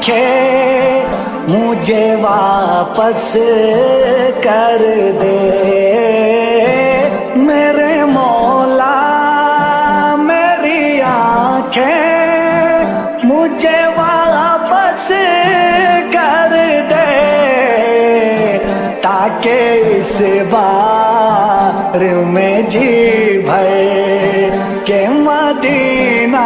आंखें मुझे वापस कर दे मेरे मौला। मेरी आंखें मुझे वापस कर दे ताकि इस बार में जी भर के मदीना